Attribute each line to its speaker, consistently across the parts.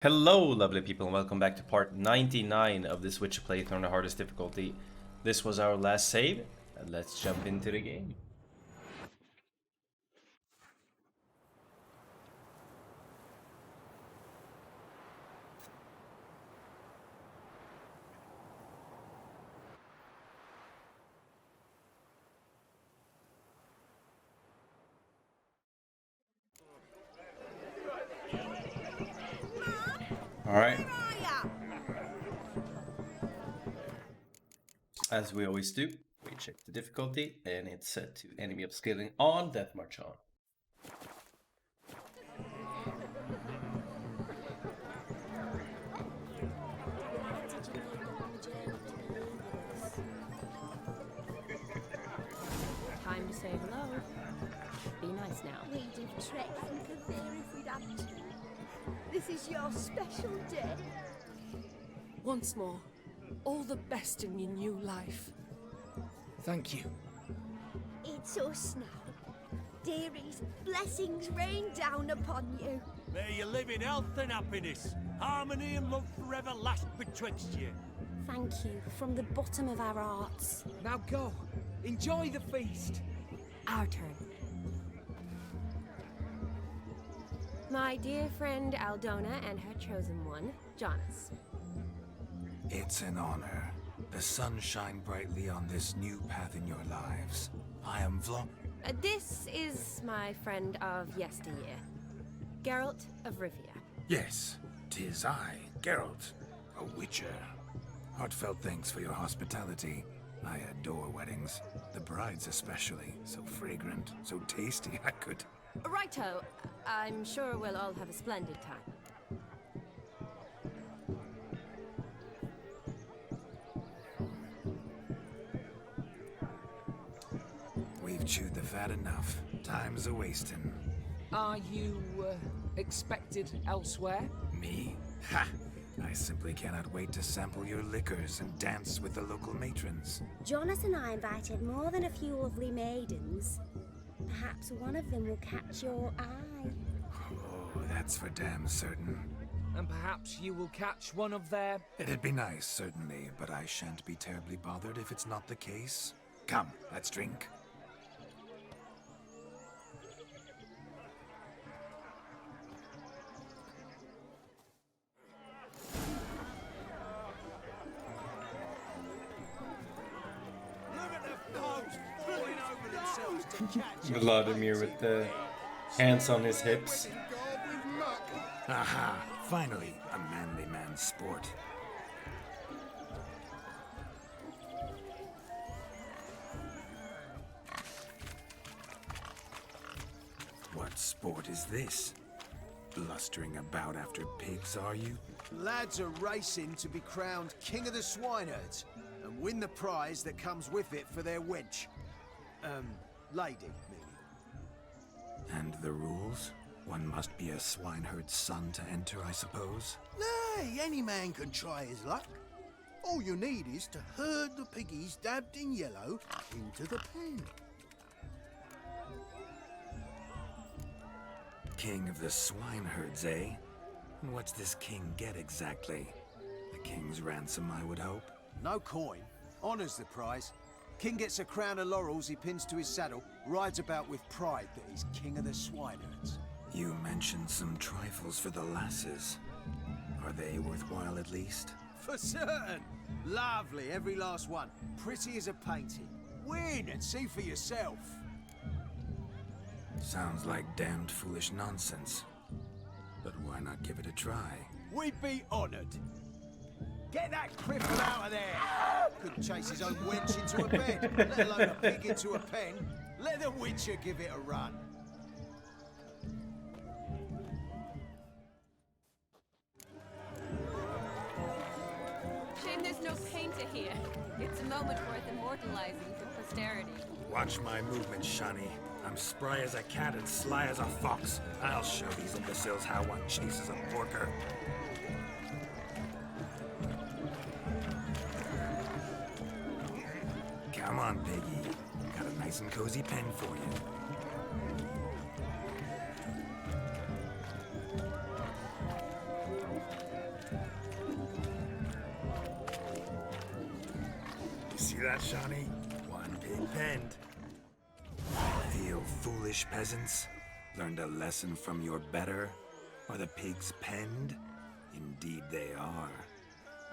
Speaker 1: Hello lovely people and welcome back to part 99 of this Witcher playthrough on the hardest difficulty. This was our last save, and let's jump into the game. Alright. As we always do, we check the difficulty and it's set to enemy upscaling on, death march on.
Speaker 2: Time to say hello. Be nice now.
Speaker 3: We'd have trekked from Kavir if we'd had to. This is your special day.
Speaker 4: Once more, all the best in your new life.
Speaker 5: Thank you.
Speaker 3: It's us now. Dearies, blessings rain down upon you.
Speaker 6: May you live in health and happiness. Harmony and love forever last betwixt you.
Speaker 2: Thank you from the bottom of our hearts.
Speaker 5: Now go. Enjoy the feast.
Speaker 2: Our turn. My dear friend Aldona and her chosen one, Jonas.
Speaker 7: It's an honor. The sun shine brightly on this new path in your lives. I am
Speaker 2: This is my friend of yesteryear, Geralt of Rivia.
Speaker 7: Yes, 'tis I, Geralt, a witcher. Heartfelt thanks for your hospitality. I adore weddings. The brides especially. So fragrant, so tasty, I could...
Speaker 2: Righto, I'm sure we'll all have a splendid time.
Speaker 7: We've chewed the fat enough. Time's a-wasting.
Speaker 5: Are you expected elsewhere?
Speaker 7: Me? Ha! I simply cannot wait to sample your liquors and dance with the local matrons.
Speaker 3: Jonas and I invited more than a few lovely maidens. Perhaps one of them will catch your eye.
Speaker 7: Oh, that's for damn certain.
Speaker 5: And perhaps you will catch one of their...
Speaker 7: It'd be nice, certainly, but I shan't be terribly bothered if it's not the case. Come, let's drink.
Speaker 6: Look at the foes falling over themselves to catch us.
Speaker 1: Vladimir with the hands on his hips.
Speaker 7: Aha! Finally, a manly man's sport. What sport is this? Blustering about after pigs, are you?
Speaker 8: Lads are racing to be crowned King of the Swineherds and win the prize that comes with it for their wench. Lady, meaning.
Speaker 7: And the rules? One must be a swineherd's son to enter, I suppose?
Speaker 8: Nay, any man can try his luck. All you need is to herd the piggies dabbed in yellow into the pen.
Speaker 7: King of the swineherds, eh? And what's this king get exactly? The king's ransom, I would hope.
Speaker 8: No coin. Honours the prize. King gets a crown of laurels he pins to his saddle, rides about with pride that he's King of the Swineherds.
Speaker 7: You mentioned some trifles for the lasses. Are they worthwhile at least?
Speaker 8: For certain. Lovely, every last one. Pretty as a painting. Win and see for yourself.
Speaker 7: Sounds like damned foolish nonsense. But why not give it a try?
Speaker 8: We'd be honoured. Get that cripple out of there! Couldn't chase his own wench into a bed, let alone a pig into a pen. Let the Witcher give it a run.
Speaker 2: Shame there's no painter here. It's a moment worth immortalizing for posterity.
Speaker 7: Watch my movements, Shani. I'm spry as a cat and sly as a fox. I'll show these imbeciles how one chases a porker. Come on, piggy. Got a nice and cozy pen for you. See that, Shawnee? One pig penned. Feel foolish, peasants? Learned a lesson from your better? Are the pigs penned? Indeed they are.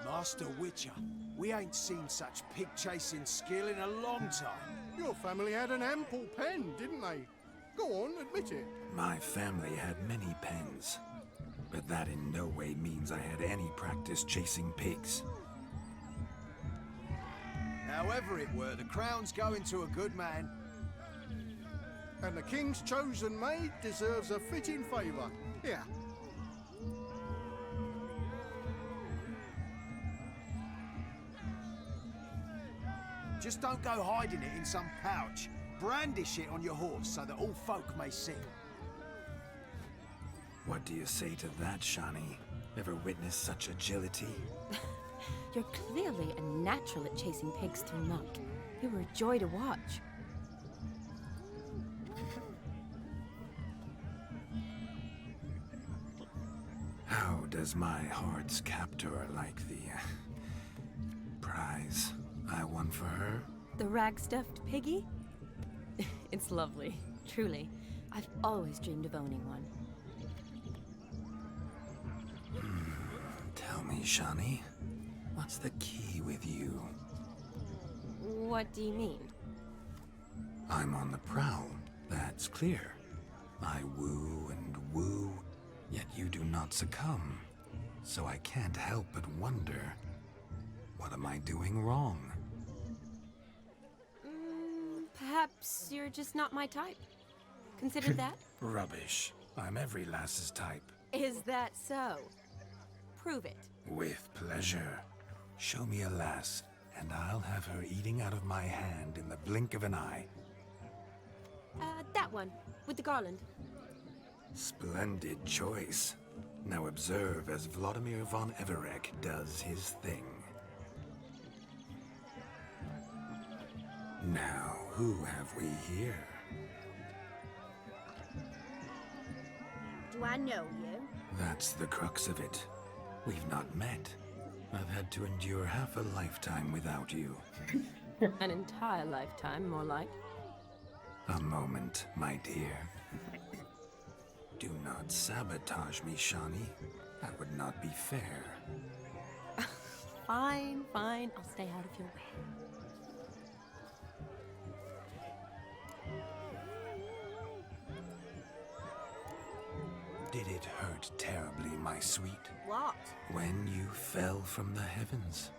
Speaker 8: Master Witcher, we ain't seen such pig-chasing skill in a long time.
Speaker 6: Your family had an ample pen, didn't they? Go on, admit it.
Speaker 7: My family had many pens, but that in no way means I had any practice chasing pigs.
Speaker 8: However it were, the crown's going to a good man.
Speaker 6: And the king's chosen maid deserves a fitting favour. Here.
Speaker 8: Just don't go hiding it in some pouch. Brandish it on your horse so that all folk may see.
Speaker 7: What do you say to that, Shawnee? Ever witnessed such agility?
Speaker 2: You're clearly a natural at chasing pigs through muck. You were a joy to watch.
Speaker 7: How does my heart's captor like the prize I won for her?
Speaker 2: The rag-stuffed piggy? It's lovely, truly. I've always dreamed of owning one.
Speaker 7: Tell me, Shawnee, what's the key with you?
Speaker 2: What do you mean?
Speaker 7: I'm on the prowl, that's clear. I woo and woo, yet you do not succumb. So I can't help but wonder, what am I doing wrong?
Speaker 2: Perhaps you're just not my type. Consider that?
Speaker 7: Rubbish. I'm every lass's type.
Speaker 2: Is that so? Prove it.
Speaker 7: With pleasure. Show me a lass, and I'll have her eating out of my hand in the blink of an eye.
Speaker 2: That one, with the garland.
Speaker 7: Splendid choice. Now observe as Vladimir von Everek does his thing. Now, who have we here?
Speaker 3: Do I know you?
Speaker 7: That's the crux of it. We've not met. I've had to endure half a lifetime without you.
Speaker 2: An entire lifetime, more like.
Speaker 7: A moment, my dear. Do not sabotage me, Shawnee. That would not be fair.
Speaker 2: Fine, fine. I'll stay out of your way.
Speaker 7: Did it hurt terribly, my sweet?
Speaker 3: What?
Speaker 7: When you fell from the heavens?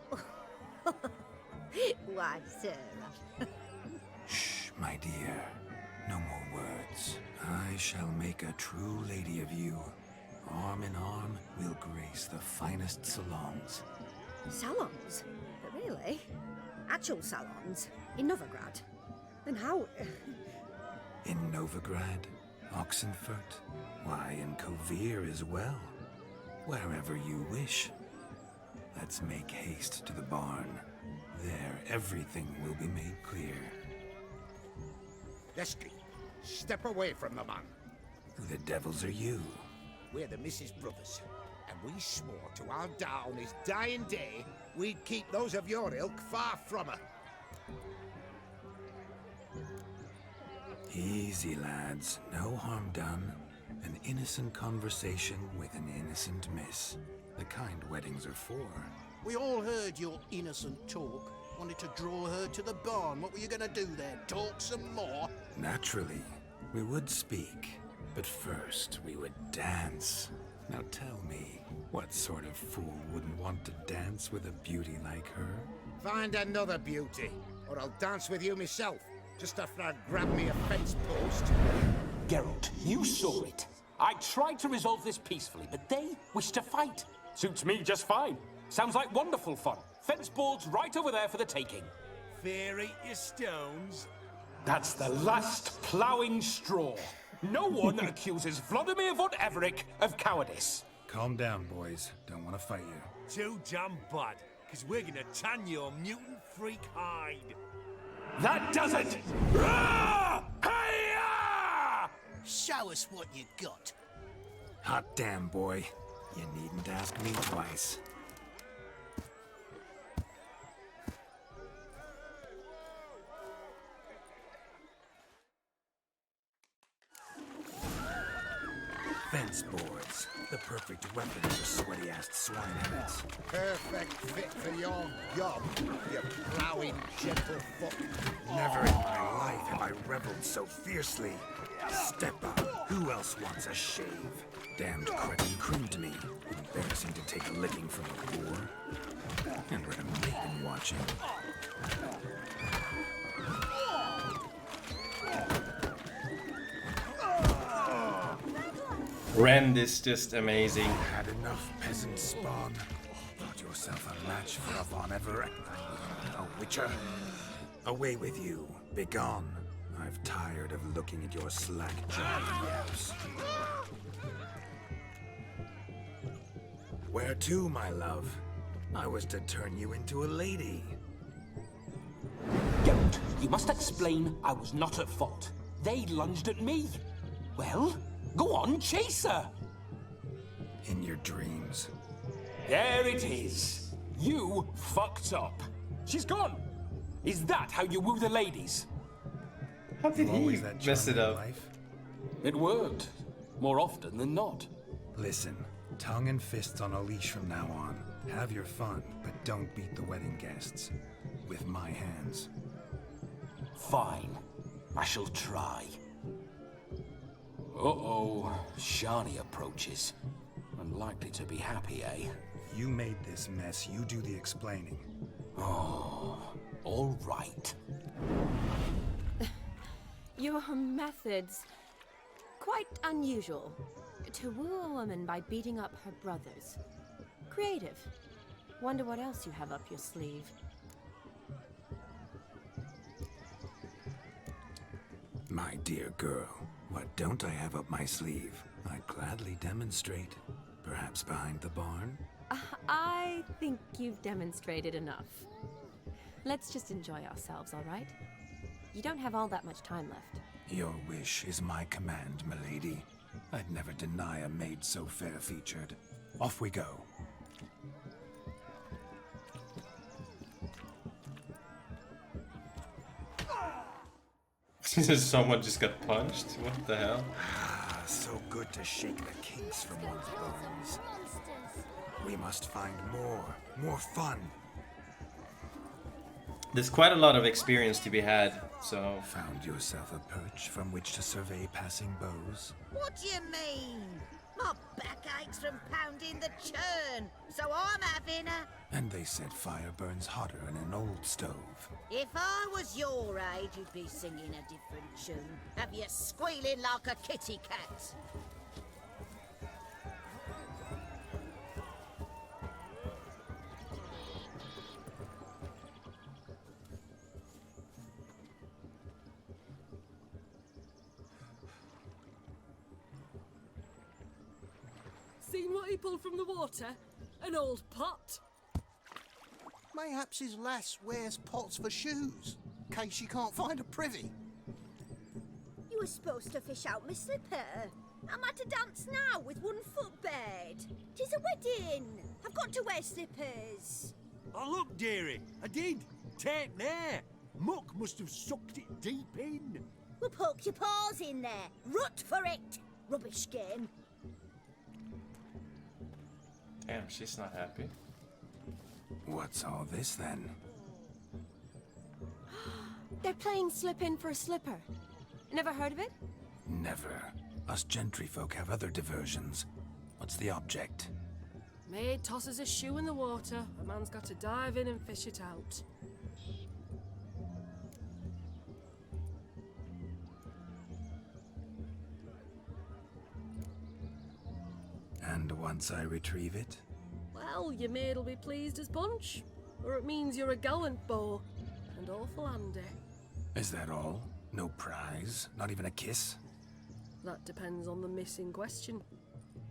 Speaker 3: Why, sir.
Speaker 7: Shh, my dear. No more words. I shall make a true lady of you. Arm in arm, we'll grace the finest salons.
Speaker 3: Salons? Really? Actual salons? In Novigrad? And how...
Speaker 7: In Novigrad, Oxenfurt, why, in Kovir as well. Wherever you wish. Let's make haste to the barn. There, everything will be made clear.
Speaker 9: Leslie, step away from the man.
Speaker 7: Who the devils are you?
Speaker 9: We're the Mrs. Brothers, and we swore to our down his dying day we'd keep those of your ilk far from her.
Speaker 7: Easy, lads. No harm done. An innocent conversation with an innocent miss. The kind weddings are for.
Speaker 6: We all heard your innocent talk. Wanted to draw her to the barn. What were you gonna do there? Talk some more?
Speaker 7: Naturally, we would speak. But first, we would dance. Now tell me, what sort of fool wouldn't want to dance with a beauty like her?
Speaker 9: Find another beauty, or I'll dance with you myself, just after I grab me a fence post.
Speaker 10: Geralt, you saw it. I tried to resolve this peacefully, but they wish to fight. Suits me just fine. Sounds like wonderful fun. Fence boards right over there for the taking.
Speaker 6: Fear eat your stones.
Speaker 10: That's the last ploughing straw. No one accuses Vladimir von Everek of cowardice.
Speaker 7: Calm down, boys. Don't want to fight you.
Speaker 6: Too damn bad, because we're gonna tan your mutant freak hide.
Speaker 10: That does it! Rah! Hi-ya!
Speaker 6: Show us what you got.
Speaker 7: Hot damn, boy. You needn't ask me twice. fence boards. The perfect weapon for sweaty-assed swineheads.
Speaker 9: Perfect fit for your job, you ploughing gentlefoot.
Speaker 7: Never in my life have I reveled so fiercely. Step up. Who else wants a shave? Damned cretin crimped me. Embarrassing to take a licking from a boar. And with a maiden watching.
Speaker 1: Rend is just amazing.
Speaker 7: Had enough peasant spawn. Thought yourself a match for a Von Ever. A witcher. Away with you. Begone. I've tired of looking at your slack-jawed yaps. Where to, my love? I was to turn you into a lady.
Speaker 10: Geralt, you must explain I was not at fault. They lunged at me. Well, go on, chase her.
Speaker 7: In your dreams.
Speaker 10: There it is. You fucked up. She's gone. Is that how you woo the ladies?
Speaker 1: How did he
Speaker 7: Always that
Speaker 1: mess it
Speaker 7: charming
Speaker 1: up?
Speaker 7: life?
Speaker 10: It worked. More often than not.
Speaker 7: Listen, tongue and fists on a leash from now on. Have your fun, but don't beat the wedding guests. With my hands.
Speaker 10: Fine. I shall try. Uh-oh. Shani approaches. Unlikely to be happy, eh?
Speaker 7: You made this mess, you do the explaining.
Speaker 10: Oh, all right.
Speaker 2: Your methods, quite unusual. To woo a woman by beating up her brothers. Creative. Wonder what else you have up your sleeve.
Speaker 7: My dear girl, what don't I have up my sleeve? I'd gladly demonstrate. Perhaps behind the barn?
Speaker 2: I think you've demonstrated enough. Let's just enjoy ourselves, all right? You don't have all that much time left.
Speaker 7: Your wish is my command, milady. I'd never deny a maid so fair-featured. Off we go.
Speaker 1: Someone just got punched? What the hell?
Speaker 7: Ah, so good to shake the kinks from one's bones. We must find more fun.
Speaker 1: There's quite a lot of experience to be had, so...
Speaker 7: Found yourself a perch from which to survey passing bows?
Speaker 11: What do you mean? My back aches from pounding the churn, so I'm having a...
Speaker 7: And they said fire burns hotter in an old stove.
Speaker 11: If I was your age, you'd be singing a different tune. Have you squealing like a kitty cat?
Speaker 4: Seen what he pulled from the water? An old pot?
Speaker 6: Mayhaps his lass wears pots for shoes, in case she can't find a privy.
Speaker 3: You were supposed to fish out my slipper. I'm at a dance now with one foot bared. 'Tis a wedding. I've got to wear slippers.
Speaker 12: Oh, look, dearie, I did. Take there. Muck must have sucked it deep in.
Speaker 3: Well, poke your paws in there. Rut for it. Rubbish game.
Speaker 1: Damn, she's not happy.
Speaker 7: What's all this then?
Speaker 2: They're playing slip in for a slipper. Never heard of it?
Speaker 7: Never. Us gentry folk have other diversions. What's the object?
Speaker 4: Maid tosses a shoe in the water. A man's got to dive in and fish it out.
Speaker 7: And once I retrieve it?
Speaker 4: Well, your maid'll be pleased as punch. Or it means you're a gallant beau. And awful handy.
Speaker 7: Is that all? No prize? Not even a kiss?
Speaker 4: That depends on the miss in question.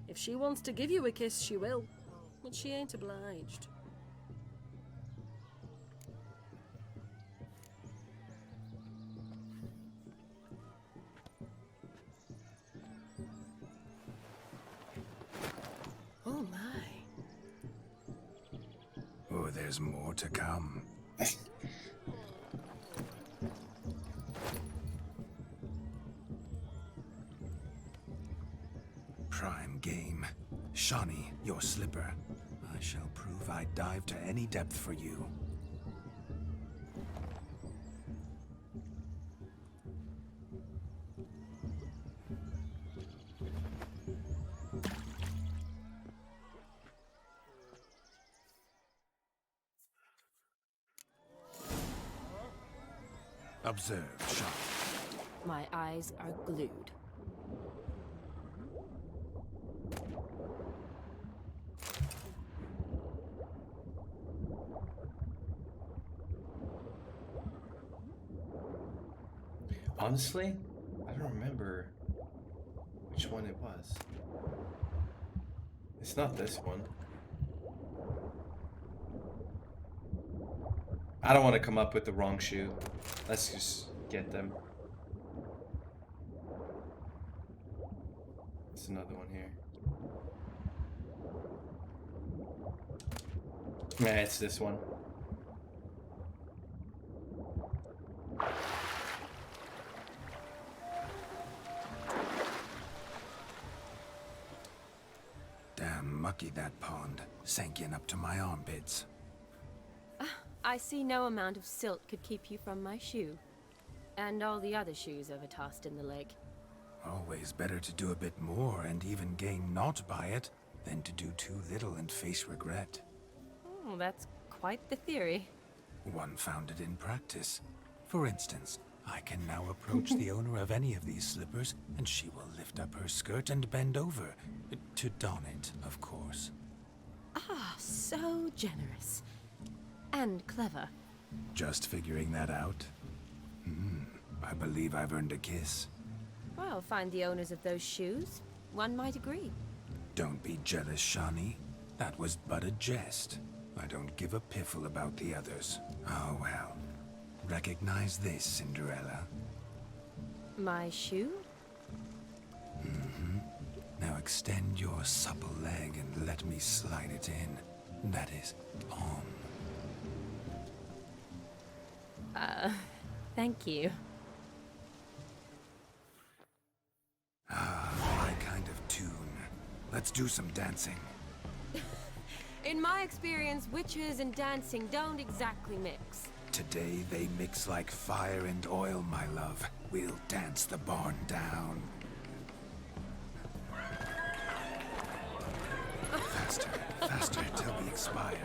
Speaker 4: If she wants to give you a kiss, she will. But she ain't obliged. Oh my.
Speaker 7: Oh, there's more to come. Prime Shawnee, your slipper. I shall prove I'd dive to any depth for you. Observe, Shawnee.
Speaker 2: My eyes are glued.
Speaker 1: Honestly, I don't remember which one it was. It's not this one. I don't want to come up with the wrong shoe. Let's just get them. It's another one here. Yeah, it's this one.
Speaker 7: Damn mucky that pond. Sank in up to my armpits.
Speaker 2: I see no amount of silt could keep you from my shoe. And all the other shoes overtossed in the lake.
Speaker 7: Always better to do a bit more and even gain naught by it than to do too little and face regret.
Speaker 2: Oh, that's quite the theory.
Speaker 7: One founded in practice. For instance, I can now approach the owner of any of these slippers, and she will lift up her skirt and bend over. To don it, of course.
Speaker 2: Ah, so generous. And clever.
Speaker 7: Just figuring that out? I believe I've earned a kiss.
Speaker 2: Well, find the owners of those shoes. One might agree.
Speaker 7: Don't be jealous, Shawnee. That was but a jest. I don't give a piffle about the others. Oh well. Recognize this, Cinderella.
Speaker 2: My shoe?
Speaker 7: Now extend your supple leg and let me slide it in. That is, on.
Speaker 2: Thank you.
Speaker 7: Ah, my kind of tune. Let's do some dancing.
Speaker 2: In my experience, witches and dancing don't exactly mix.
Speaker 7: Today they mix like fire and oil, my love. We'll dance the barn down. Faster, faster, till we expire.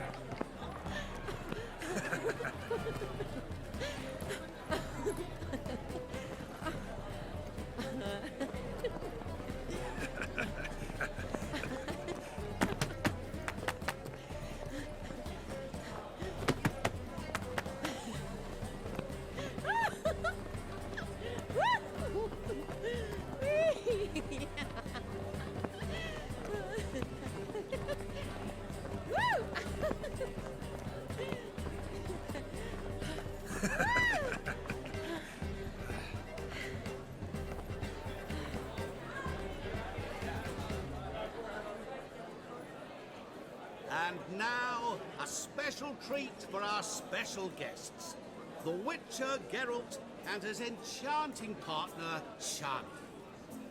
Speaker 13: And now, a special treat for our special guests. The Witcher Geralt and his enchanting partner, Shani.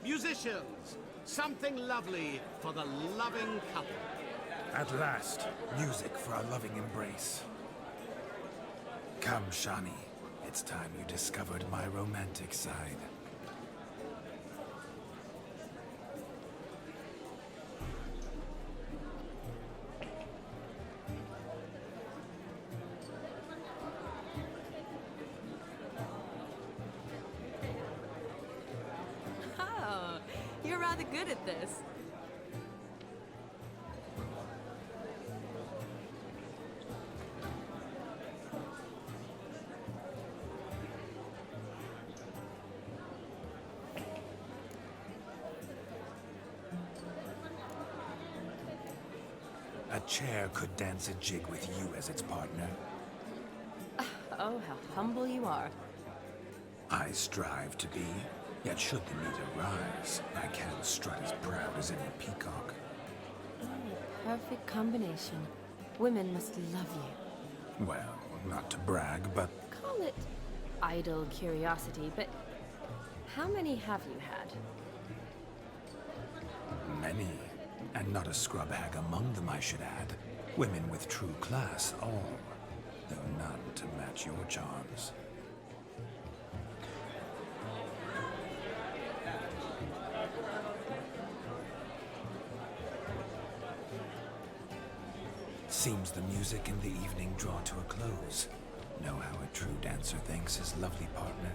Speaker 13: Musicians, something lovely for the loving couple.
Speaker 7: At last, music for our loving embrace. Come, Shani. It's time you discovered my romantic side.
Speaker 2: Oh, you're rather good at this.
Speaker 7: A chair could dance a jig with you as its partner.
Speaker 2: Oh, how humble you are.
Speaker 7: I strive to be, yet should the need arise, I can't strut as proud as any peacock.
Speaker 2: Perfect combination. Women must love you.
Speaker 7: Well, not to brag, but
Speaker 2: Call it idle curiosity, but how many have you had?
Speaker 7: many. And not a scrub hag among them, I should add. Women with true class, all. Though none to match your charms. Seems the music and the evening draw to a close. Know how a true dancer thanks his lovely partner?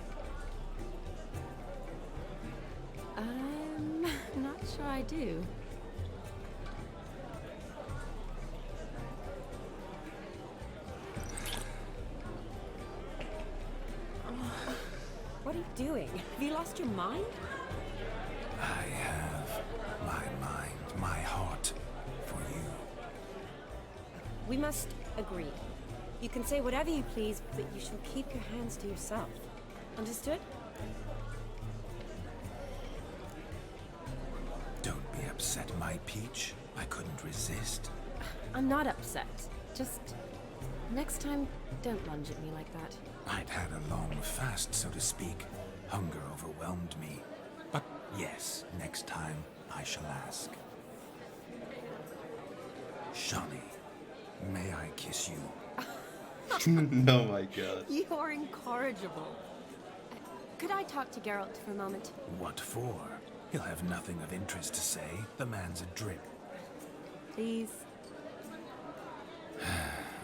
Speaker 2: I'm not sure I do. What are you doing? Have you lost your mind?
Speaker 7: I have my mind, my heart for you.
Speaker 2: We must agree. You can say whatever you please, but you shall keep your hands to yourself. Understood?
Speaker 7: Don't be upset, my peach. I couldn't resist.
Speaker 2: I'm not upset. Just next time, don't lunge at me like that.
Speaker 7: I'd had a long fast, so to speak. Hunger overwhelmed me. But yes, next time I shall ask. Shani, may I kiss you?
Speaker 1: Oh my god.
Speaker 2: You're incorrigible. Could I talk to Geralt for a moment?
Speaker 7: What for? He'll have nothing of interest to say. The man's a drip.
Speaker 2: Please.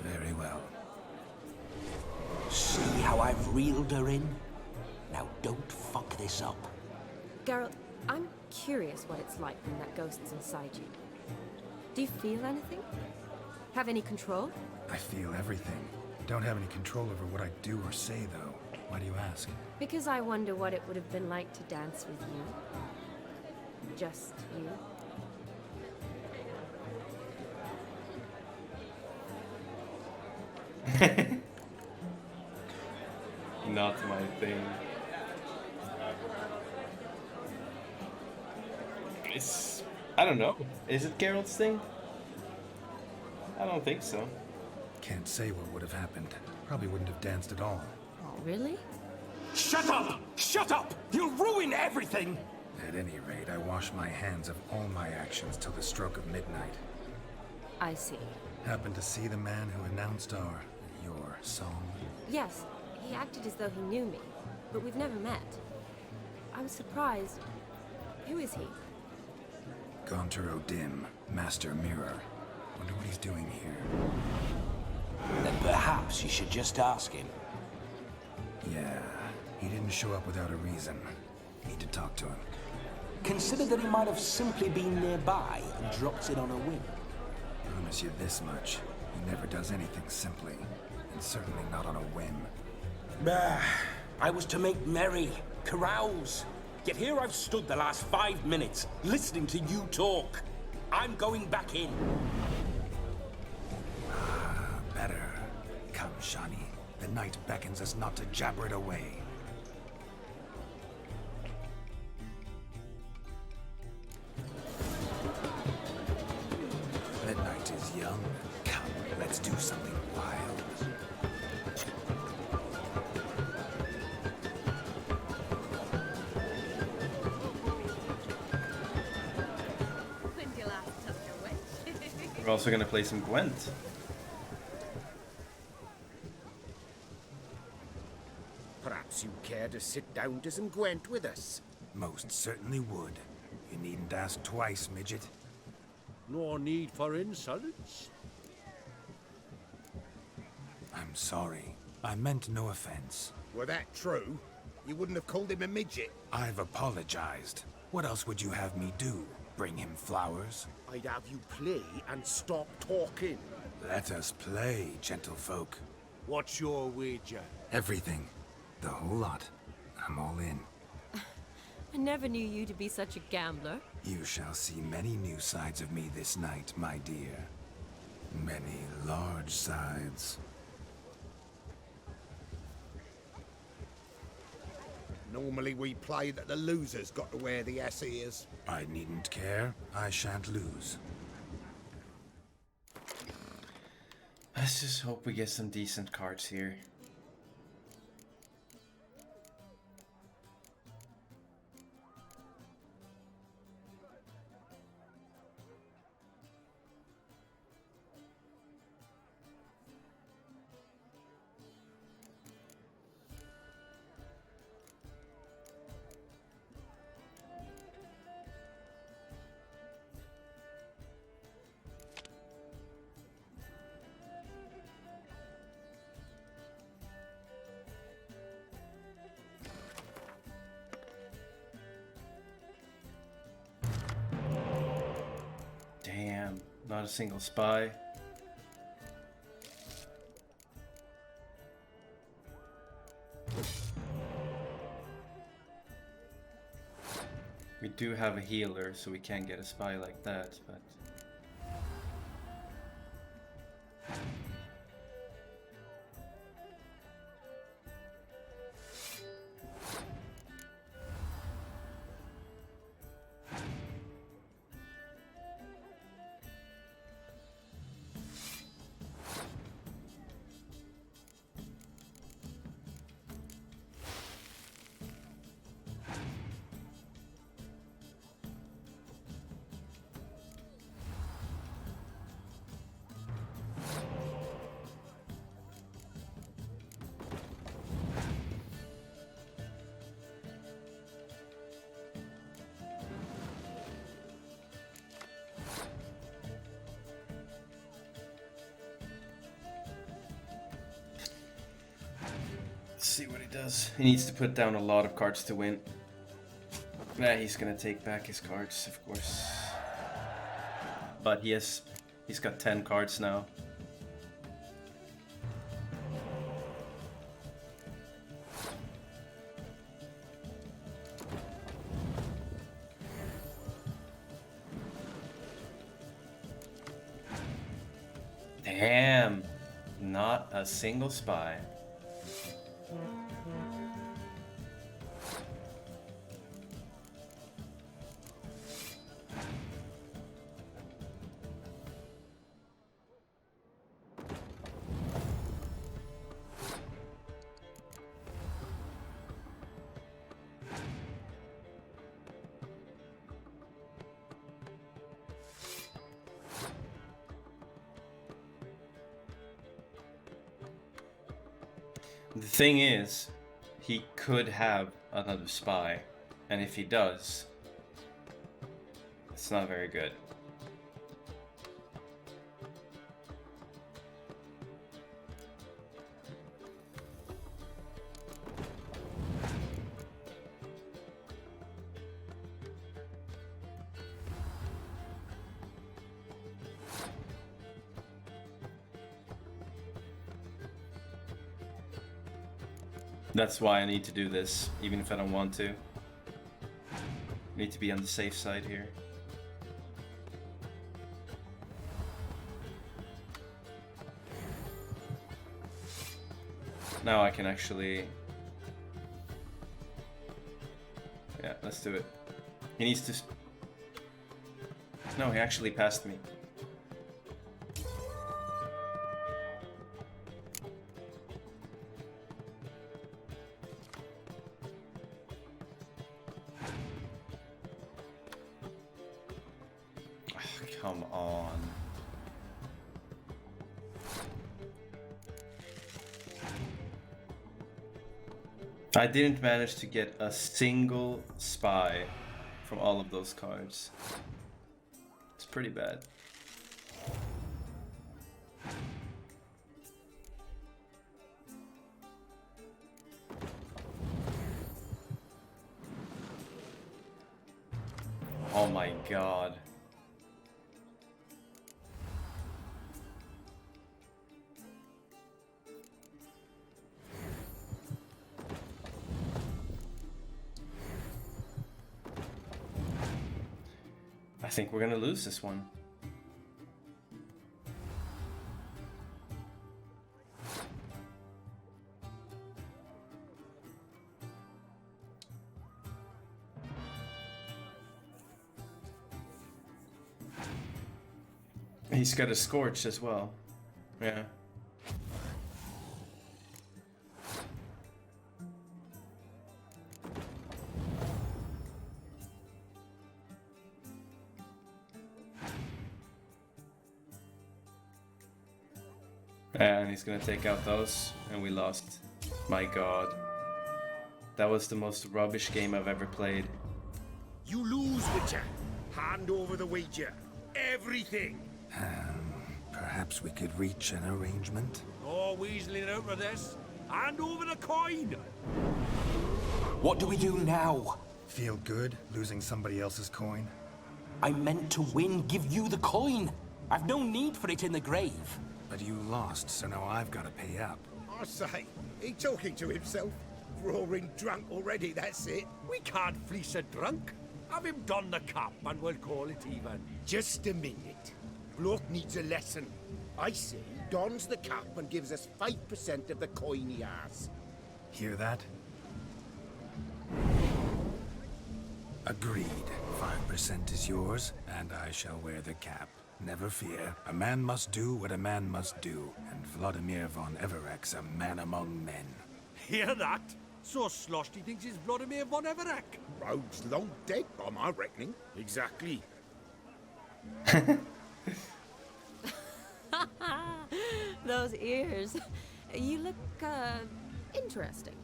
Speaker 7: Very well.
Speaker 10: See how I've reeled her in? Now don't fuck this up.
Speaker 2: Geralt, I'm curious what it's like when that ghost's inside you. Do you feel anything? Have any control?
Speaker 7: I feel everything. Don't have any control over what I do or say, though. Why do you ask?
Speaker 2: Because I wonder what it would have been like to dance with you. Just you.
Speaker 1: Not my thing. It's... I don't know. Is it Geralt's thing? I don't think so.
Speaker 7: Can't say what would have happened. Probably wouldn't have danced at all.
Speaker 2: Oh, really?
Speaker 10: Shut up! Shut up! You'll ruin everything!
Speaker 7: At any rate, I wash my hands of all my actions till the stroke of midnight.
Speaker 2: I see.
Speaker 7: Happened to see the man who announced your song?
Speaker 2: Yes, he acted as though he knew me, but we've never met. I was surprised. Who is he?
Speaker 7: Gaunter O'Dim, Master Mirror. Wonder what he's doing here.
Speaker 10: Then perhaps you should just ask him.
Speaker 7: Yeah, he didn't show up without a reason. Need to talk to him.
Speaker 10: Consider that he might have simply been nearby and dropped in on a whim.
Speaker 7: Promise you this much. He never does anything simply. And certainly not on a whim.
Speaker 10: Bah! I was to make merry, carouse. Yet here I've stood the last 5 minutes, listening to you talk. I'm going back in.
Speaker 7: Better. Come, Shani. The night beckons us not to jabber it away. The night is young. Come, let's do something wild.
Speaker 1: We're also gonna play some Gwent.
Speaker 9: Perhaps you care to sit down to some Gwent with us?
Speaker 7: Most certainly would. You needn't ask twice, midget.
Speaker 12: No need for insolence.
Speaker 7: I'm sorry. I meant no offense.
Speaker 9: Were that true, you wouldn't have called him a midget.
Speaker 7: I've apologized. What else would you have me do? Bring him flowers?
Speaker 9: I'd have you play and stop talking.
Speaker 7: Let us play, gentlefolk.
Speaker 12: What's your wager?
Speaker 7: Everything. The whole lot. I'm all in.
Speaker 2: I never knew you to be such a gambler.
Speaker 7: You shall see many new sides of me this night, my dear. Many large sides.
Speaker 9: Normally we play that the loser's got to wear the ass ears.
Speaker 7: I needn't care. I shan't lose.
Speaker 1: Let's just hope we get some decent cards here. Not a single spy. We do have a healer, so we can't get a spy like that, but... Let's see what he does. He needs to put down a lot of cards to win. Nah, he's gonna take back his cards, of course. But he's got 10 cards now. Damn! Not a single spy. The thing is, he could have another spy, and if he does, it's not very good. That's why I need to do this, even if I don't want to. Need to be on the safe side here. Now I can actually... Yeah, let's do it. He needs to... No, he actually passed me. Come on. I didn't manage to get a single spy from all of those cards. It's pretty bad. Oh my god. I think we're gonna lose this one. He's got a Scorch as well. Yeah. And he's gonna take out those, and we lost. My god. That was the most rubbish game I've ever played.
Speaker 9: You lose, Witcher. Hand over the wager. Everything.
Speaker 7: Perhaps we could reach an arrangement?
Speaker 12: Oh, weaseling out of this. Hand over the coin.
Speaker 10: What do we do now?
Speaker 14: Feel good losing somebody else's coin?
Speaker 10: I meant to win, give you the coin. I've no need for it in the grave.
Speaker 7: But you lost, so now I've got to pay up.
Speaker 9: I say, he talking to himself? Roaring drunk already, that's it.
Speaker 12: We can't fleece a drunk. Have him don the cap and we'll call it even.
Speaker 9: Just a minute. Bloke needs a lesson. I say, dons the cap and gives us 5% of the coin he has.
Speaker 7: Hear that? Agreed. 5% is yours, and I shall wear the cap. Never fear. A man must do what a man must do, and Vladimir von Everek's a man among men.
Speaker 12: Hear that? So sloshed he thinks he's Vladimir von Everek.
Speaker 9: Rogue's long dead by my reckoning. Exactly.
Speaker 2: Those ears. You look, interesting.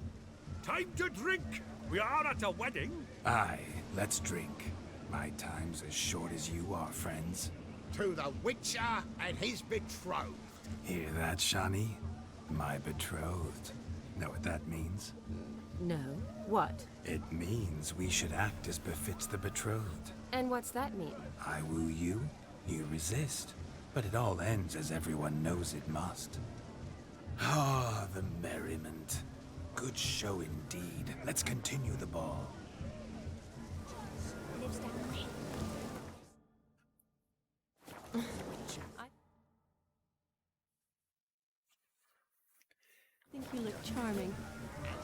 Speaker 12: Time to drink. We are at a wedding.
Speaker 7: Aye, let's drink. My time's as short as you are, friends.
Speaker 9: To the Witcher and his betrothed.
Speaker 7: Hear that, Shani? My betrothed. Know what that means?
Speaker 2: No. What?
Speaker 7: It means we should act as befits the betrothed.
Speaker 2: And what's that mean?
Speaker 7: I woo you, you resist. But it all ends as everyone knows it must. Ah, the merriment. Good show indeed. Let's continue the ball.
Speaker 2: I think you look charming.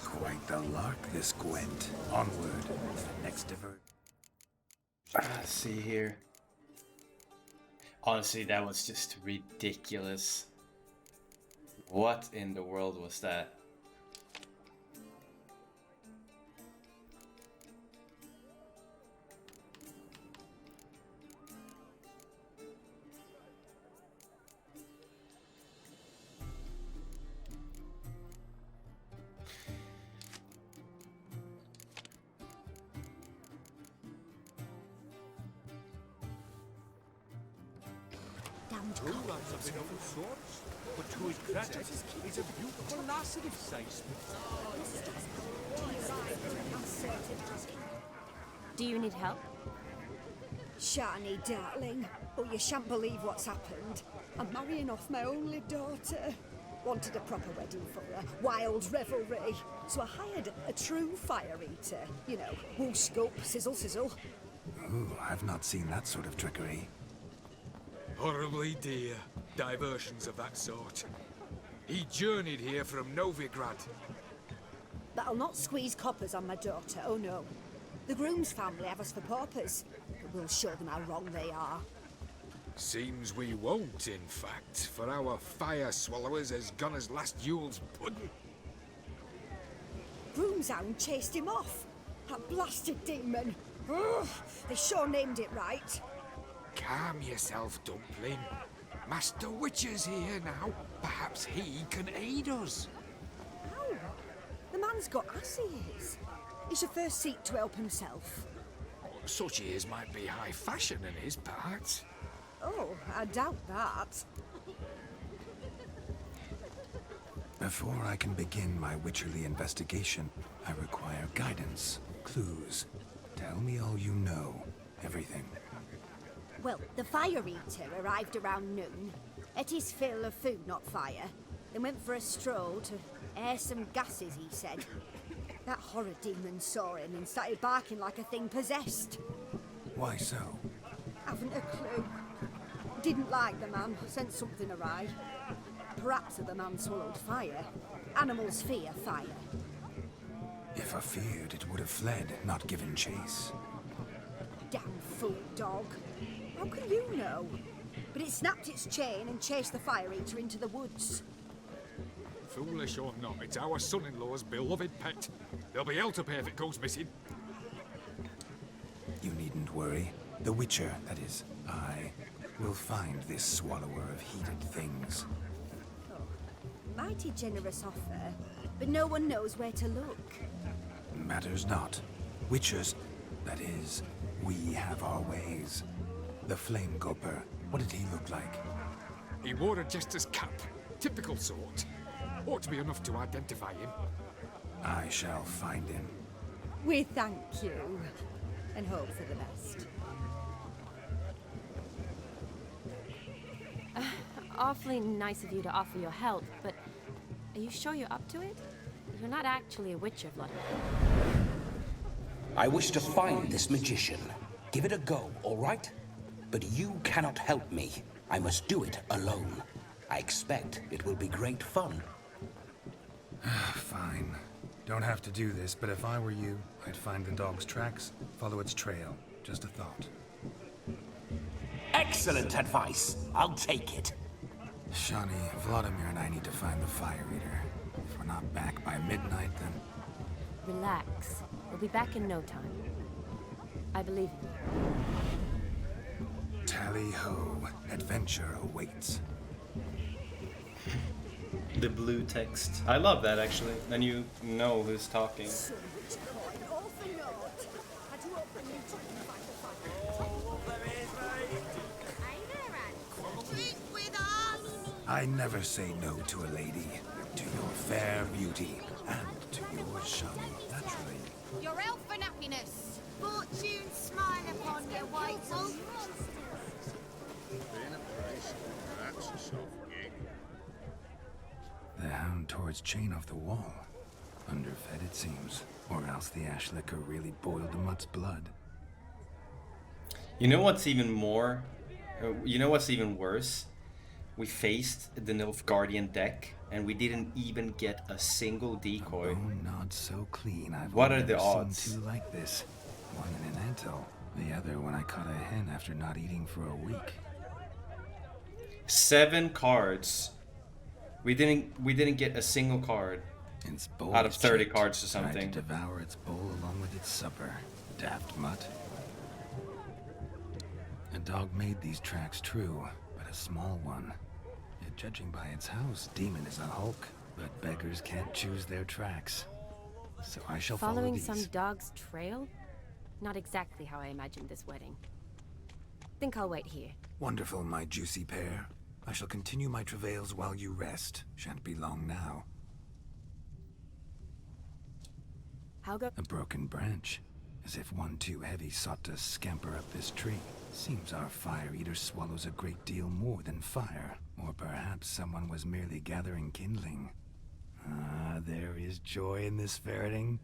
Speaker 7: Quite the lark, this Gwent. Onward to the next divert.
Speaker 1: Let's see here. Honestly, that was just ridiculous. What in the world was that?
Speaker 12: Who runs a bit of all sorts, but to his credit, he's a beautiful lass of his size.
Speaker 2: Do you need help?
Speaker 3: Shani, darling. Oh, you shan't believe what's happened. I'm marrying off my only daughter. Wanted a proper wedding for her, wild revelry. So I hired a true fire eater. You know, wool scope, sizzle, sizzle.
Speaker 7: Ooh, I've not seen that sort of trickery.
Speaker 14: Horribly dear diversions of that sort. He journeyed here from Novigrad.
Speaker 3: That'll not squeeze coppers on my daughter, oh no. The groom's family have us for paupers, but we'll show them how wrong they are.
Speaker 14: Seems we won't, in fact, for our fire swallowers has gone as last Yule's pudding.
Speaker 3: Groom's hound chased him off. That blasted demon. Ugh, they sure named it right.
Speaker 14: Calm yourself, Dumpling. Master Witcher's here now. Perhaps he can aid us.
Speaker 3: How? The man's got ass ears. He should first seek to help himself.
Speaker 14: Such ears might be high fashion in his part.
Speaker 3: Oh, I doubt that.
Speaker 7: Before I can begin my witcherly investigation, I require guidance, clues. Tell me all you know. Everything.
Speaker 3: Well, the fire eater arrived around noon. Ate his fill of food, not fire. Then went for a stroll to air some gases, he said. That horror demon saw him and started barking like a thing possessed.
Speaker 7: Why so?
Speaker 3: Haven't a clue. Didn't like the man, sent something awry. Perhaps the man swallowed fire. Animals fear fire.
Speaker 7: If I feared, it would have fled, not given chase.
Speaker 3: Damn fool dog. How can you know? But it snapped its chain and chased the fire eater into the woods.
Speaker 14: Foolish or not, it's our son-in-law's beloved pet. There'll be hell to pay if it goes missing.
Speaker 7: You needn't worry. The Witcher, that is, I, will find this swallower of heated things.
Speaker 3: Oh, mighty generous offer, but no one knows where to look.
Speaker 7: Matters not. Witchers, that is, we have our ways. The Flame Gulper, what did he look like?
Speaker 14: He wore a jester's cap. Typical sort. Ought to be enough to identify him.
Speaker 7: I shall find him.
Speaker 3: We thank you, and hope for the best.
Speaker 2: awfully nice of you to offer your help, but are you sure you're up to it? You're not actually a witcher, Vladimir.
Speaker 10: I wish to find this magician. Give it a go, all right? But you cannot help me. I must do it alone. I expect it will be great fun.
Speaker 7: Fine. Don't have to do this, but if I were you, I'd find the dog's tracks, follow its trail. Just a thought.
Speaker 10: Excellent advice. I'll take it.
Speaker 7: Shani, Vladimir and I need to find the fire eater. If we're not back by midnight, then...
Speaker 2: Relax. We'll be back in no time. I believe in you.
Speaker 7: Tally-ho. Adventure awaits.
Speaker 1: The blue text. I love that, actually. Then you know who's talking.
Speaker 7: I never say no to a lady. To your fair beauty. And to yours, Shani, naturally.
Speaker 11: Your elfin happiness. Fortune smile upon you, white wolf.
Speaker 9: That's a soft gig.
Speaker 7: The hound towards chain off the wall. Underfed, it seems. Or else the ash liquor really boiled the mutt's blood.
Speaker 1: You know what's even more... you know what's even worse? We faced the Nilfgaardian deck, and we didn't even get a single decoy.
Speaker 7: A bone not so clean.
Speaker 1: What are the odds?
Speaker 7: Seen two like this. One in an antle, the other when I caught a hen after not eating for a week.
Speaker 1: 7 cards. We didn't get a single card out of 30 cards or something.
Speaker 7: Tried to devour its bowl along with its supper. Daft mutt. A dog made these tracks true, but a small one. Yet judging by its house, demon is a hulk. But beggars can't choose their tracks. So I shall follow
Speaker 2: Following
Speaker 7: these.
Speaker 2: some dog's trail? Not exactly how I imagined this wedding. Think I'll wait here.
Speaker 7: Wonderful, my juicy pair. I shall continue my travails while you rest. Shan't be long now.
Speaker 2: How go?
Speaker 7: A broken branch. As if one too heavy sought to scamper up this tree. Seems our fire eater swallows a great deal more than fire. Or perhaps someone was merely gathering kindling. Ah, there is joy in this ferreting.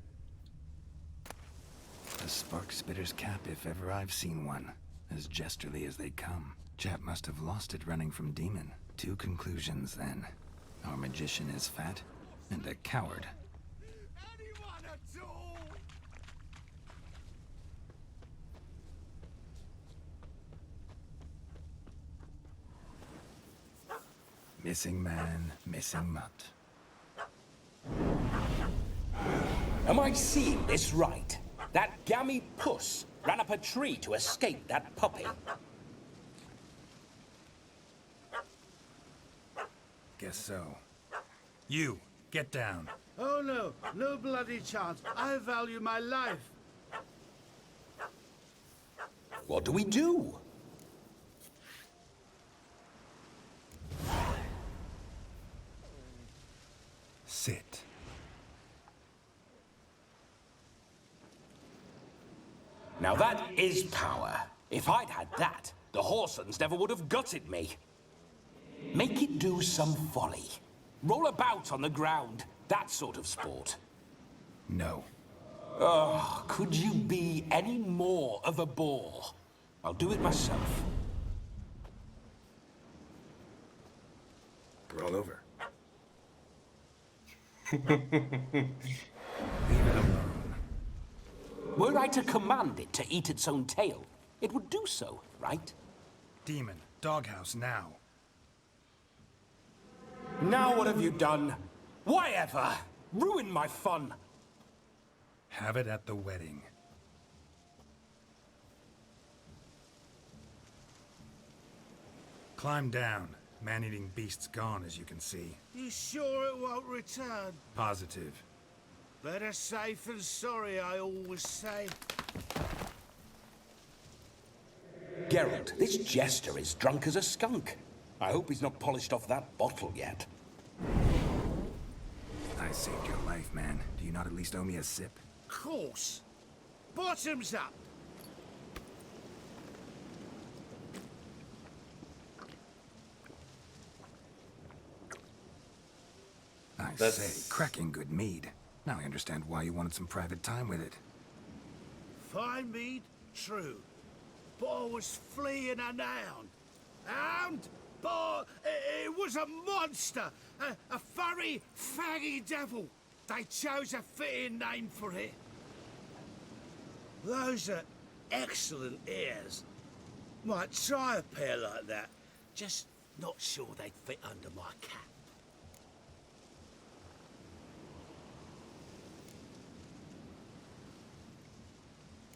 Speaker 7: A spark spitter's cap if ever I've seen one. As jesterly as they come. Chap must have lost it running from demon. 2 conclusions then. Our magician is fat, and a coward. Missing man, missing mutt.
Speaker 10: Am I seeing this right? That gammy puss ran up a tree to escape that puppy.
Speaker 7: Guess so. You, get down.
Speaker 13: Oh no, no bloody chance. I value my life.
Speaker 10: What do we do?
Speaker 7: Sit.
Speaker 10: Now that is power. If I'd had that, the Horsons never would have gutted me. Make it do some folly. Roll about on the ground. That sort of sport.
Speaker 7: No.
Speaker 10: Oh, could you be any more of a bore? I'll do it myself.
Speaker 7: Roll over. Leave it alone.
Speaker 10: Were I to command it to eat its own tail, it would do so, right?
Speaker 7: Demon, doghouse now.
Speaker 10: Now what have you done? Why ever? Ruin my fun.
Speaker 7: Have it at the wedding. Climb down. Man-eating beast's gone, as you can see.
Speaker 13: You sure it won't return?
Speaker 7: Positive.
Speaker 13: Better safe than sorry, I always say.
Speaker 10: Geralt, this jester is drunk as a skunk. I hope he's not polished off that bottle yet.
Speaker 7: I saved your life, man. Do you not at least owe me a sip?
Speaker 13: Course. Bottoms up.
Speaker 7: I
Speaker 1: That's...
Speaker 7: say, cracking good mead. Now I understand why you wanted some private time with it.
Speaker 13: Fine mead, true. But I was fleeing a hound. But it was a monster. A furry, faggy devil. They chose a fitting name for it. Those are excellent ears. Might try a pair like that. Just not sure they'd fit under my cap.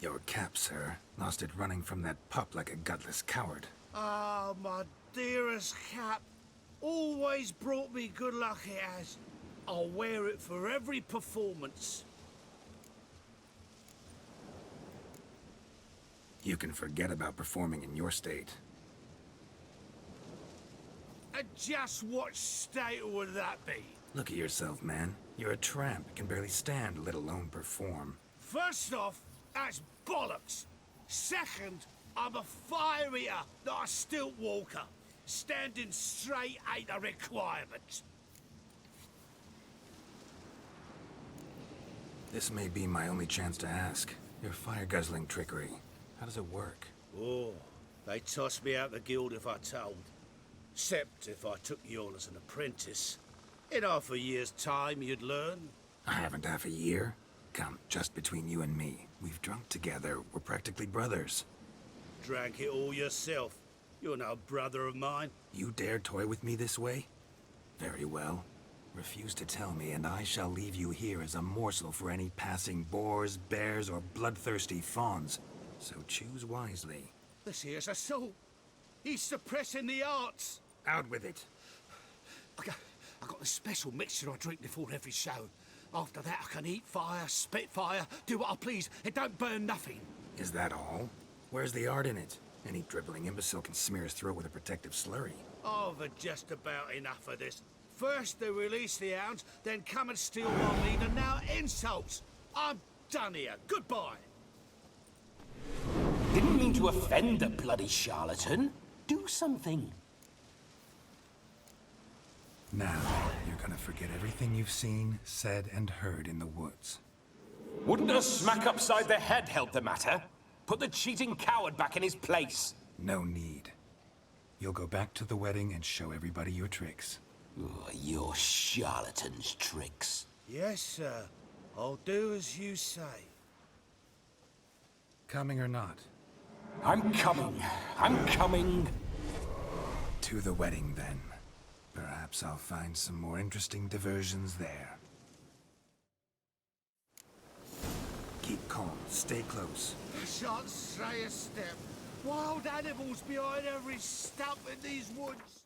Speaker 7: Your cap, sir. Lost it running from that pup like a gutless coward.
Speaker 13: Ah, my dearest cap. Always brought me good luck, it has. I'll wear it for every performance.
Speaker 7: You can forget about performing in your state.
Speaker 13: And just what state would that be?
Speaker 7: Look at yourself, man. You're a tramp, can barely stand, let alone perform.
Speaker 13: First off, that's bollocks. Second, I'm a fire eater, not a stilt walker. Standing straight ain't a requirement.
Speaker 7: This may be my only chance to ask. Your fire-guzzling trickery, how does it work?
Speaker 13: Oh, they toss me out the guild if I told. Except if I took you on as an apprentice. In half a year's time, you'd learn.
Speaker 7: I haven't half a year. Come, just between you and me. We've drunk together. We're practically brothers.
Speaker 13: Drank it all yourself. You're no brother of mine.
Speaker 7: You dare toy with me this way? Very well. Refuse to tell me, and I shall leave you here as a morsel for any passing boars, bears, or bloodthirsty fawns. So choose wisely.
Speaker 13: This here's assault. He's suppressing the arts.
Speaker 7: Out with it.
Speaker 13: I got the special mixture I drink before every show. After that, I can eat fire, spit fire, do what I please. It don't burn nothing.
Speaker 7: Is that all? Where's the art in it? Any dribbling imbecile can smear his throat with a protective slurry.
Speaker 13: I've had just about enough of this. First they release the hounds, then come and steal my meat, and now insults. I'm done here. Goodbye.
Speaker 10: Didn't mean to offend the bloody charlatan. Do something.
Speaker 7: Now, you're gonna forget everything you've seen, said, and heard in the woods.
Speaker 10: Wouldn't a smack upside the head help the matter? Put the cheating coward back in his place.
Speaker 7: No need. You'll go back to the wedding and show everybody your tricks.
Speaker 10: Oh, your charlatan's tricks.
Speaker 13: Yes, sir. I'll do as you say.
Speaker 7: Coming or not?
Speaker 10: I'm coming. I'm coming.
Speaker 7: To the wedding, then. Perhaps I'll find some more interesting diversions there. Keep calm. Stay close.
Speaker 13: I shan't stray a step. Wild animals behind every stump in these woods.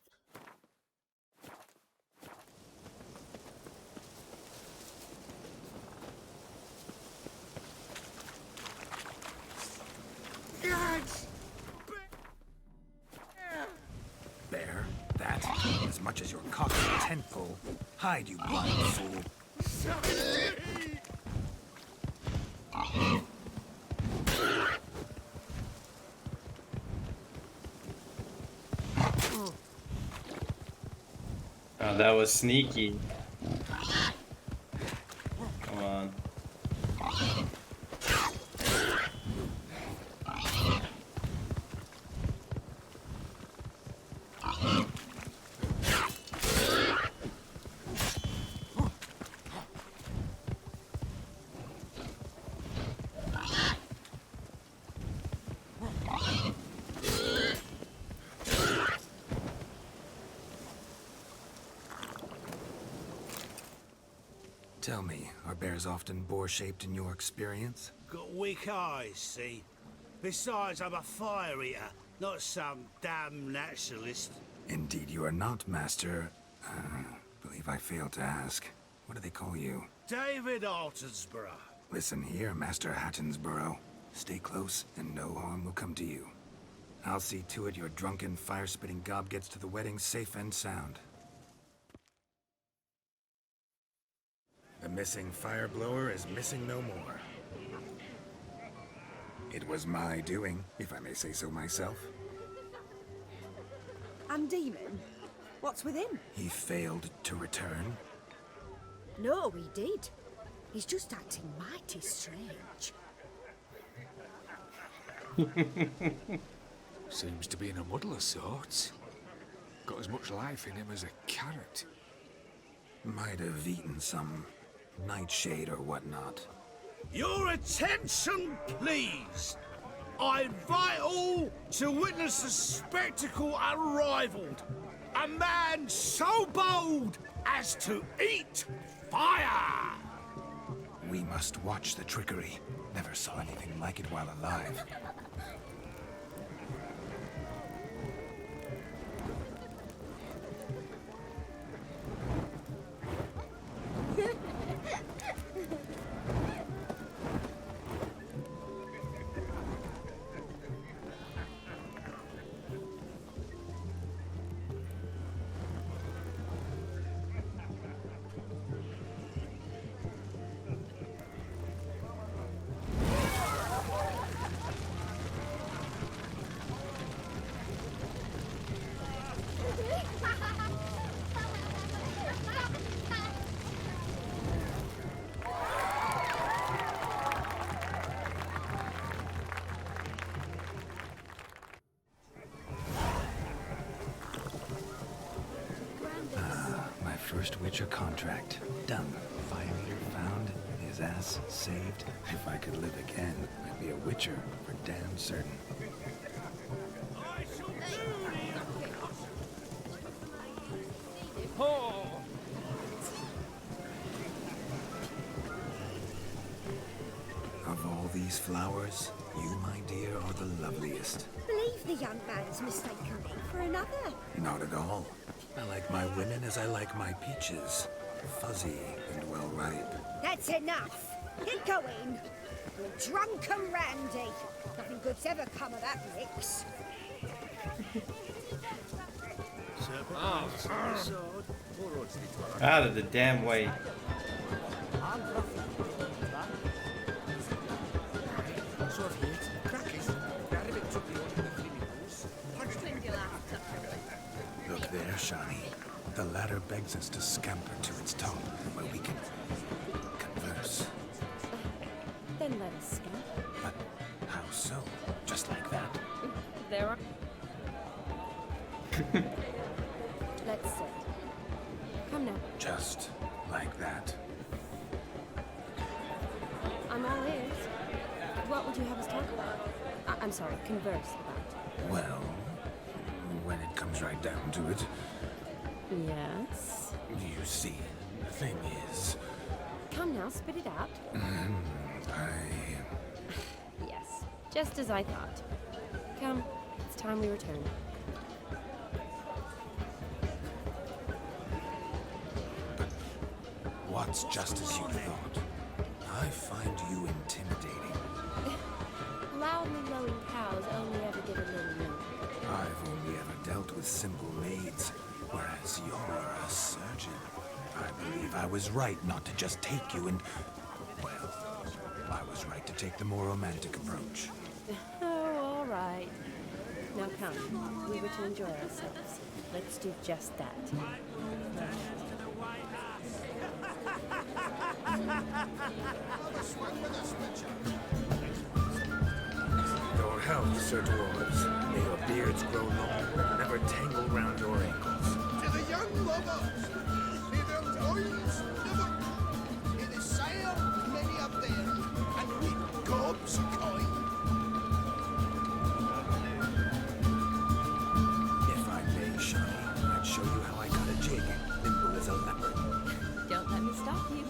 Speaker 7: Bear, that, as much as your cock is a tent pole. Hide, you blind fool.
Speaker 1: Oh, that was sneaky. Come on.
Speaker 7: Tell me, are bears often boar-shaped in your experience?
Speaker 13: Got weak eyes, see? Besides, I'm a fire eater, not some damn naturalist.
Speaker 7: Indeed you are not, Master. Believe I failed to ask. What do they call you?
Speaker 13: David Altonsborough.
Speaker 7: Listen here, Master Hattonsborough. Stay close, and no harm will come to you. I'll see to it your drunken, fire-spitting gob gets to the wedding safe and sound. The missing fire blower is missing no more. It was my doing, if I may say so myself.
Speaker 3: And Demon? What's with him?
Speaker 7: He failed to return.
Speaker 3: No, he did. He's just acting mighty strange.
Speaker 14: Seems to be in a muddle of sorts. Got as much life in him as a carrot.
Speaker 7: Might have eaten some nightshade or whatnot.
Speaker 13: Your attention, please. I invite all to witness the spectacle unrivaled. A man so bold as to eat fire!
Speaker 7: We must watch the trickery. Never saw anything like it while alive. First Witcher contract. Done. Fire meter found. His ass saved. If I could live again, I'd be a Witcher for damn certain.
Speaker 5: Oh.
Speaker 7: Of all these flowers, you, my dear, are the loveliest.
Speaker 3: Believe the young man's mistaken me for another.
Speaker 7: Not at all. I like my women as I like my peaches. Fuzzy and well ripe.
Speaker 3: That's enough. Get going. You're drunk and randy. Nothing good's ever come of that mix.
Speaker 1: Out of the damn way.
Speaker 7: Look there, Shani. The ladder begs us to scamper to its top, where we can converse.
Speaker 2: Then let us scamper.
Speaker 7: But how so? Just like that?
Speaker 2: There are... Let's sit. Come now.
Speaker 7: Just like that?
Speaker 2: I'm all ears. What would you have us talk about? I'm sorry, converse about.
Speaker 7: Well, when it comes right down to it.
Speaker 2: Yes?
Speaker 7: You see, the thing is...
Speaker 2: Come now, spit it out. Yes, just as I thought. Come, it's time we return.
Speaker 7: But what's just as you thought? I find you intimidating.
Speaker 2: Loudly lowing cows only ever give a little milk.
Speaker 7: I've only ever dealt with simple maids, whereas you're a surgeon. I believe I was right not to just take you and... Well, I was right to take the more romantic approach.
Speaker 2: Oh, all right. Now come, we were to enjoy ourselves. Let's do just that.
Speaker 7: Your health, Sir Dwarves. May your beards grow long, never tangle round your ankles.
Speaker 6: To the young lovers, see their toils never. In the sail, many up there, and reap gobs of coin.
Speaker 7: If I may, Shani, I'd show you how I cut a jig, nimble as a leopard.
Speaker 2: Don't let me stop you.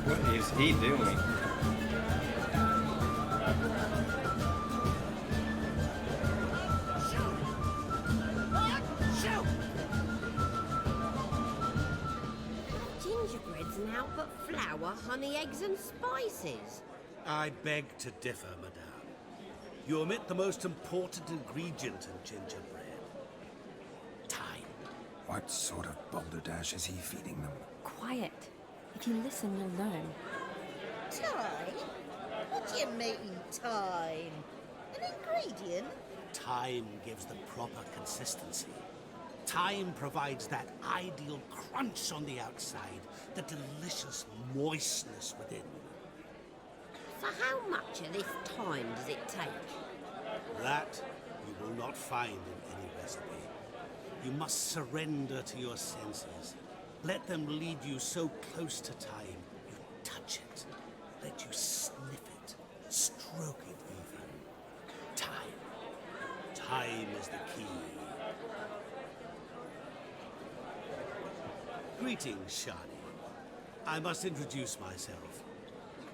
Speaker 1: What is he doing?
Speaker 11: Gingerbread's now but flour.
Speaker 15: flour, honey, eggs, and spices.
Speaker 13: I beg to differ, madame. You omit the most important ingredient in gingerbread. Time.
Speaker 7: What sort of balderdash is he feeding them?
Speaker 2: Quiet. If you listen, you'll learn.
Speaker 11: Time? What do you mean, time? An ingredient?
Speaker 13: Time gives the proper consistency. Time provides that ideal crunch on the outside, the delicious moistness within.
Speaker 15: So how much of this time does it take?
Speaker 13: That you will not find in any recipe. You must surrender to your senses. Let them lead you so close to time, you touch it. Let you sniff it, stroke it even. Time. Time is the key. Greetings, Shani. I must introduce myself.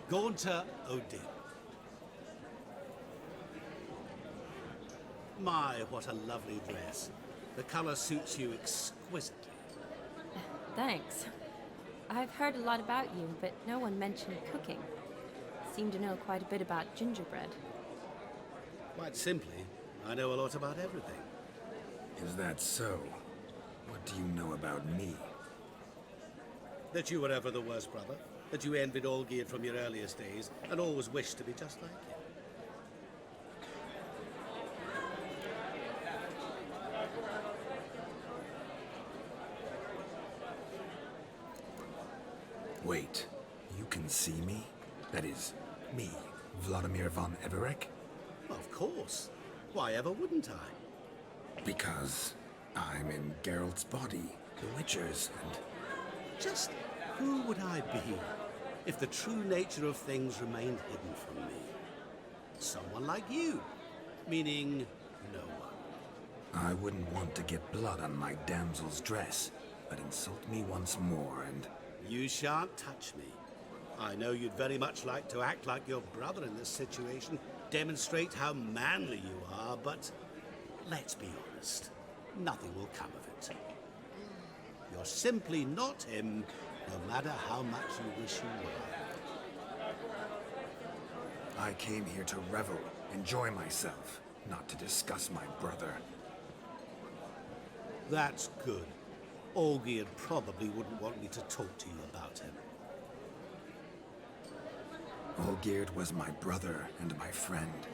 Speaker 13: Gaunter Odin. My, what a lovely dress. The color suits you exquisitely.
Speaker 2: Thanks. I've heard a lot about you, but no one mentioned cooking. Seem to know quite a bit about gingerbread.
Speaker 13: Quite simply, I know a lot about everything.
Speaker 7: Is that so? What do you know about me?
Speaker 13: That you were ever the worst brother. That you envied Olgierd from your earliest days, and always wished to be just like him.
Speaker 7: Wait, you can see me? That is, me, Vladimir von Everek?
Speaker 13: Of course. Why ever wouldn't I?
Speaker 7: Because I'm in Geralt's body, the Witcher's, and...
Speaker 13: Just who would I be if the true nature of things remained hidden from me? Someone like you, meaning no one.
Speaker 7: I wouldn't want to get blood on my damsel's dress, but insult me once more and...
Speaker 13: You shan't touch me. I know you'd very much like to act like your brother in this situation, demonstrate how manly you are, but let's be honest, nothing will come of it. You're simply not him, no matter how much you wish you were.
Speaker 7: I came here to revel, enjoy myself, not to discuss my brother.
Speaker 13: That's good. Olgierd probably wouldn't want me to talk to you about him.
Speaker 7: Olgierd was my brother and my friend.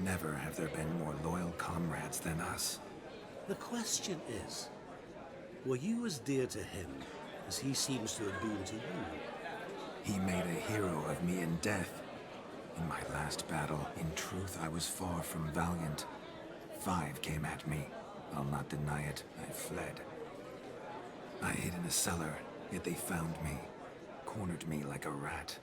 Speaker 7: Never have there been more loyal comrades than us.
Speaker 13: The question is, were you as dear to him as he seems to have been to you?
Speaker 7: He made a hero of me in death. In my last battle, in truth, I was far from valiant. 5 came at me. I'll not deny it, I fled. I hid in a cellar, yet they found me, cornered me like a rat.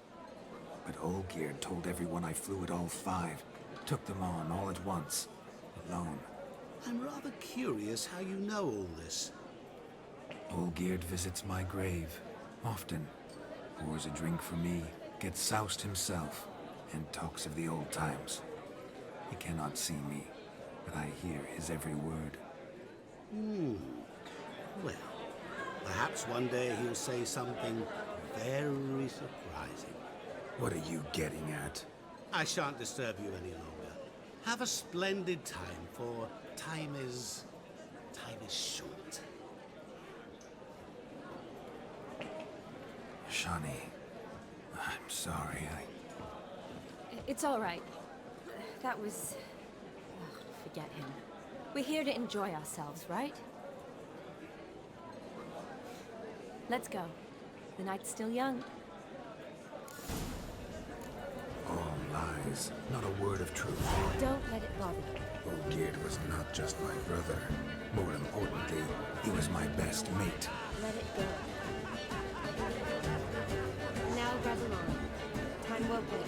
Speaker 7: But Olgierd told everyone I flew at all 5, took them on all at once, alone.
Speaker 13: I'm rather curious how you know all this.
Speaker 7: Olgierd visits my grave, often, pours a drink for me, gets soused himself, and talks of the old times. He cannot see me, but I hear his every word.
Speaker 13: Well, perhaps one day he'll say something very surprising.
Speaker 7: What are you getting at?
Speaker 13: I shan't disturb you any longer. Have a splendid time, for time is short.
Speaker 7: Shani, I'm sorry,
Speaker 2: It's all right. That was... forget him. We're here to enjoy ourselves, right? Let's go. The night's still young.
Speaker 7: All lies, not a word of truth.
Speaker 2: Don't let it bother you.
Speaker 7: Olgierd was not just my brother. More importantly, he was my best mate.
Speaker 2: Let it go. Now grab along. Time won't wait.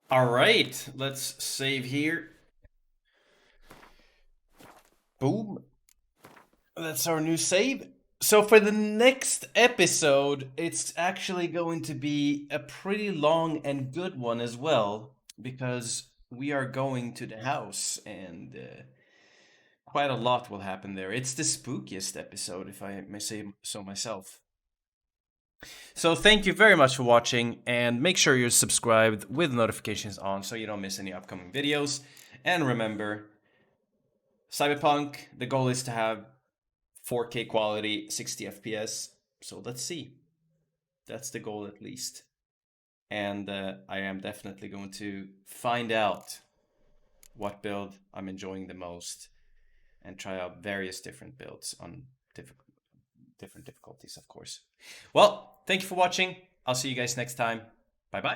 Speaker 1: All right, let's save here. Boom. That's our new save. So for the next episode, it's actually going to be a pretty long and good one as well, because we are going to the house and quite a lot will happen there. It's the spookiest episode, if I may say so myself. So thank you very much for watching, and make sure you're subscribed with notifications on so you don't miss any upcoming videos. And remember, Cyberpunk, the goal is to have 4K quality, 60 FPS. So let's see. That's the goal at least. And I am definitely going to find out what build I'm enjoying the most and try out various different builds on different difficulties, of course. Well, thank you for watching. I'll see you guys next time. Bye-bye.